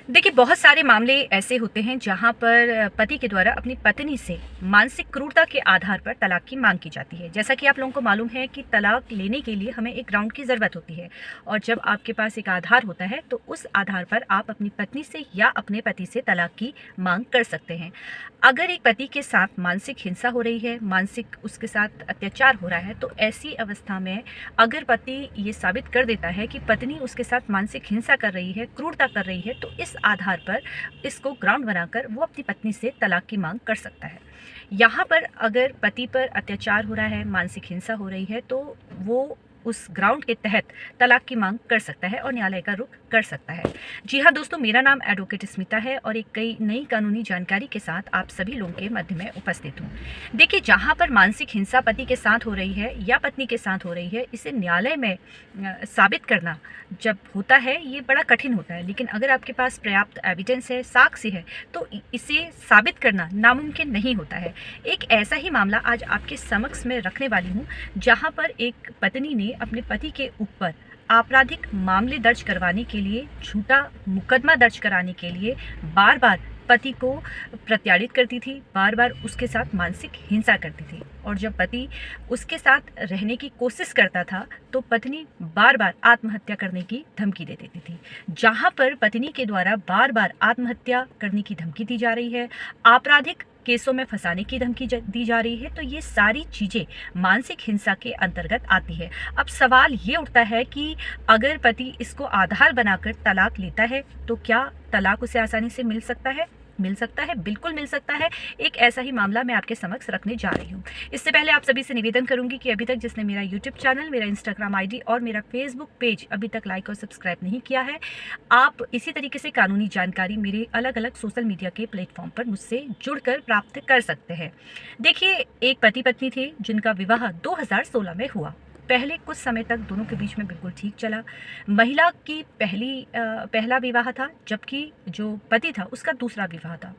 देखिए, बहुत सारे मामले ऐसे होते हैं जहाँ पर पति के द्वारा अपनी पत्नी से मानसिक क्रूरता के आधार पर तलाक की मांग की जाती है। जैसा कि आप लोगों को मालूम है कि तलाक लेने के लिए हमें एक ग्राउंड की ज़रूरत होती है और जब आपके पास एक आधार होता है तो उस आधार पर आप अपनी पत्नी से या अपने पति से तलाक की मांग कर सकते हैं। अगर एक पति के साथ मानसिक हिंसा हो रही है, मानसिक उसके साथ अत्याचार हो रहा है, तो ऐसी अवस्था में अगर पति ये साबित कर देता है कि पत्नी उसके साथ मानसिक हिंसा कर रही है, क्रूरता कर रही है, तो इस आधार पर इसको ग्राउंड बनाकर वो अपनी पत्नी से तलाक की मांग कर सकता है। यहाँ पर अगर पति पर अत्याचार हो रहा है, मानसिक हिंसा हो रही है, तो वो उस ग्राउंड के तहत तलाक की मांग कर सकता है और न्यायालय का रुख कर सकता है। जी हाँ दोस्तों, मेरा नाम एडवोकेट स्मिता है और एक कई नई कानूनी जानकारी के साथ आप सभी लोगों के मध्य में उपस्थित हूँ। देखिए, जहाँ पर मानसिक हिंसा पति के साथ हो रही है या पत्नी के साथ हो रही है, इसे न्यायालय में साबित करना जब होता है ये बड़ा कठिन होता है, लेकिन अगर आपके पास पर्याप्त एविडेंस है, साक्ष्य है, तो इसे साबित करना नामुमकिन नहीं होता है। एक ऐसा ही मामला आज आपके समक्ष में रखने वाली हूँ जहाँ पर एक पत्नी ने अपने पति के ऊपर आपराधिक मामले दर्ज करवाने के लिए, झूठा मुकदमा दर्ज कराने के लिए बार बार पति को प्रताड़ित करती थी, बार बार उसके साथ मानसिक हिंसा करती थी और जब पति उसके साथ रहने की कोशिश करता था तो पत्नी बार बार आत्महत्या करने की धमकी दे देती थी। जहां पर पत्नी के द्वारा बार बार आत्महत्या करने की धमकी दी जा रही है, आपराधिक केसों में फंसाने की धमकी दी जा रही है, तो ये सारी चीज़ें मानसिक हिंसा के अंतर्गत आती है। अब सवाल ये उठता है कि अगर पति इसको आधार बनाकर तलाक लेता है तो क्या तलाक उसे आसानी से मिल सकता है? मिल सकता है, बिल्कुल मिल सकता है। एक ऐसा ही मामला मैं आपके समक्ष रखने जा रही हूँ। इससे पहले आप सभी से निवेदन करूंगी कि अभी तक जिसने मेरा यूट्यूब चैनल, मेरा इंस्टाग्राम आईडी और मेरा फेसबुक पेज अभी तक लाइक और सब्सक्राइब नहीं किया है, आप इसी तरीके से कानूनी जानकारी मेरे अलग अलग सोशल मीडिया के प्लेटफॉर्म पर मुझसे जुड़कर प्राप्त कर सकते हैं। देखिए, एक पति पत्नी थे जिनका विवाह 2016 में हुआ। पहले कुछ समय तक दोनों के बीच में बिल्कुल ठीक चला। महिला की पहला विवाह था, जबकि जो पति था उसका दूसरा विवाह था।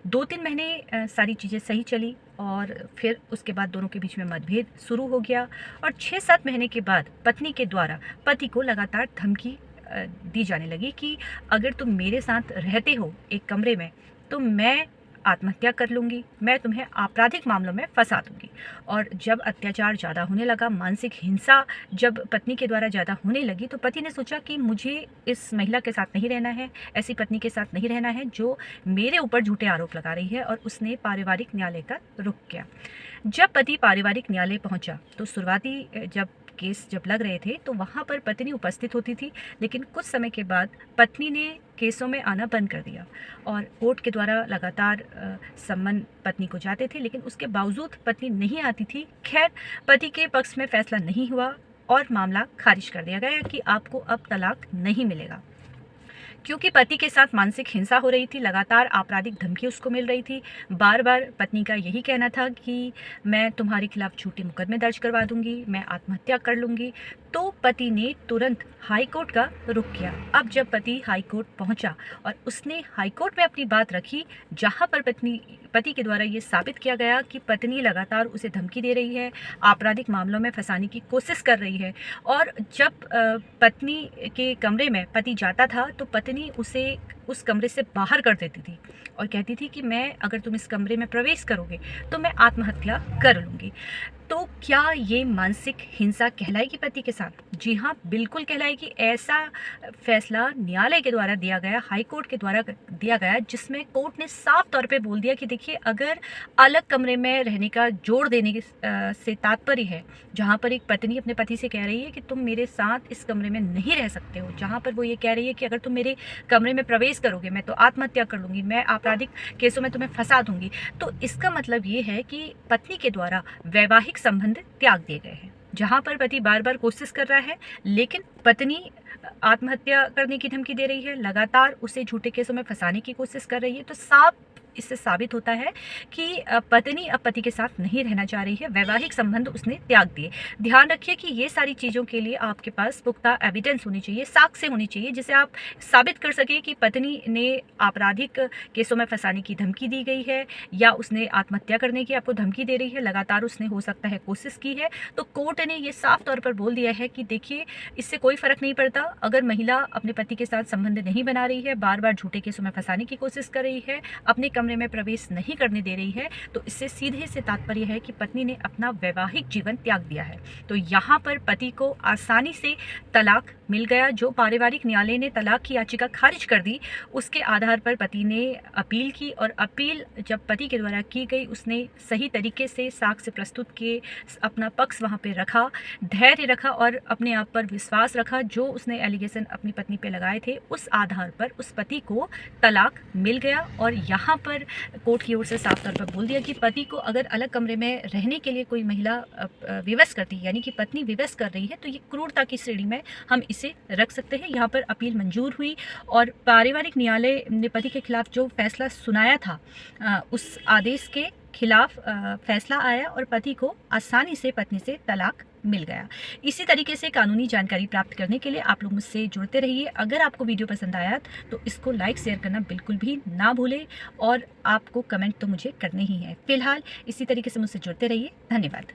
2-3 महीने सारी चीज़ें सही चली और फिर उसके बाद दोनों के बीच में मतभेद शुरू हो गया और 6-7 महीने के बाद पत्नी के द्वारा पति को लगातार धमकी दी जाने लगी कि अगर तुम मेरे साथ रहते हो एक कमरे में तो मैं आत्महत्या कर लूँगी, मैं तुम्हें आपराधिक मामलों में फंसा दूँगी। और जब अत्याचार ज़्यादा होने लगा, मानसिक हिंसा जब पत्नी के द्वारा ज़्यादा होने लगी, तो पति ने सोचा कि मुझे इस महिला के साथ नहीं रहना है, ऐसी पत्नी के साथ नहीं रहना है जो मेरे ऊपर झूठे आरोप लगा रही है, और उसने पारिवारिक न्यायालय का रुख किया। जब पति पारिवारिक न्यायालय पहुंचा तो शुरुआती जब लग रहे थे तो वहाँ पर पत्नी उपस्थित होती थी, लेकिन कुछ समय के बाद पत्नी ने केसों में आना बंद कर दिया और कोर्ट के द्वारा लगातार सम्मन पत्नी को जाते थे, लेकिन उसके बावजूद पत्नी नहीं आती थी। खैर, पति के पक्ष में फैसला नहीं हुआ और मामला खारिज कर दिया गया कि आपको अब तलाक नहीं मिलेगा। क्योंकि पति के साथ मानसिक हिंसा हो रही थी, लगातार आपराधिक धमकी उसको मिल रही थी, बार बार पत्नी का यही कहना था कि मैं तुम्हारे खिलाफ झूठे मुकदमे दर्ज करवा दूंगी, मैं आत्महत्या कर लूंगी, तो पति ने तुरंत हाईकोर्ट का रुख किया। अब जब पति हाईकोर्ट पहुंचा और उसने हाईकोर्ट में अपनी बात रखी, जहां पर पति के द्वारा ये साबित किया गया कि पत्नी लगातार उसे धमकी दे रही है, आपराधिक मामलों में फंसाने की कोशिश कर रही है, और जब पत्नी के कमरे में पति जाता था तो पत्नी उसे उस कमरे से बाहर कर देती थी और कहती थी कि मैं अगर तुम इस कमरे में प्रवेश करोगे तो मैं आत्महत्या कर लूँगी। तो क्या ये मानसिक हिंसा कहलाएगी पति के साथ? जी हाँ, बिल्कुल कहलाएगी। ऐसा फैसला न्यायालय के द्वारा दिया गया, हाई कोर्ट के द्वारा दिया गया, जिसमें कोर्ट ने साफ तौर पे बोल दिया कि देखिए, अगर अलग कमरे में रहने का जोड़ देने से तात्पर्य है, जहाँ पर एक पत्नी अपने पति से कह रही है कि तुम मेरे साथ इस कमरे में नहीं रह सकते हो, जहाँ पर वो ये कह रही है कि अगर तुम मेरे कमरे में प्रवेश करोगे मैं तो आत्महत्या कर लूँगी, मैं आपराधिक केसों में तुम्हें फंसा दूँगी, तो इसका मतलब ये है कि पत्नी के द्वारा वैवाहिक संबंध त्याग दिए गए हैं। जहां पर पति बार बार कोशिश कर रहा है, लेकिन पत्नी आत्महत्या करने की धमकी दे रही है, लगातार उसे झूठे केसों में फंसाने की कोशिश कर रही है, तो साफ इससे साबित होता है कि पत्नी अब पति के साथ नहीं रहना चाह रही है, वैवाहिक संबंध उसने त्याग दिए। ध्यान रखिए कि ये सारी चीज़ों के लिए आपके पास पुख्ता एविडेंस होनी चाहिए, साक्ष्य होनी चाहिए, जिसे आप साबित कर सकें कि पत्नी ने आपराधिक केसों में फंसाने की धमकी दी गई है या उसने आत्महत्या करने की आपको धमकी दे रही है, लगातार उसने हो सकता है कोशिश की है। तो कोर्ट ने ये साफ तौर पर बोल दिया है कि देखिए, इससे कोई फर्क नहीं पड़ता अगर महिला अपने पति के साथ संबंध नहीं बना रही है, बार बार झूठे केसों में फंसाने की कोशिश कर रही है, अपने कमरे में प्रवेश नहीं करने दे रही है, तो इससे सीधे से तात्पर्य है कि पत्नी ने अपना वैवाहिक जीवन त्याग दिया है। तो यहाँ पर पति को आसानी से तलाक मिल गया। जो पारिवारिक न्यायालय ने तलाक की याचिका खारिज कर दी, उसके आधार पर पति ने अपील की, और अपील जब पति के द्वारा की गई, उसने सही तरीके से साक्ष्य प्रस्तुत किए, अपना पक्ष वहाँ पे रखा, धैर्य रखा और अपने आप पर विश्वास रखा। जो उसने एलिगेशन अपनी पत्नी पे लगाए थे, उस आधार पर उस पति को तलाक मिल गया। और यहाँ पर कोर्ट की ओर से साफ तौर पर बोल दिया कि पति को अगर अलग कमरे में रहने के लिए कोई महिला विवश करती है, यानी कि पत्नी विवश कर रही है, तो ये क्रूरता की श्रेणी में हम इसे रख सकते हैं। यहाँ पर अपील मंजूर हुई और पारिवारिक न्यायालय ने पति के खिलाफ जो फैसला सुनाया था, उस आदेश के खिलाफ फैसला आया और पति को आसानी से पत्नी से तलाक मिल गया। इसी तरीके से कानूनी जानकारी प्राप्त करने के लिए आप लोग मुझसे जुड़ते रहिए। अगर आपको वीडियो पसंद आया तो इसको लाइक शेयर करना बिल्कुल भी ना भूलें, और आपको कमेंट तो मुझे करने ही है। फिलहाल इसी तरीके से मुझसे जुड़ते रहिए। धन्यवाद।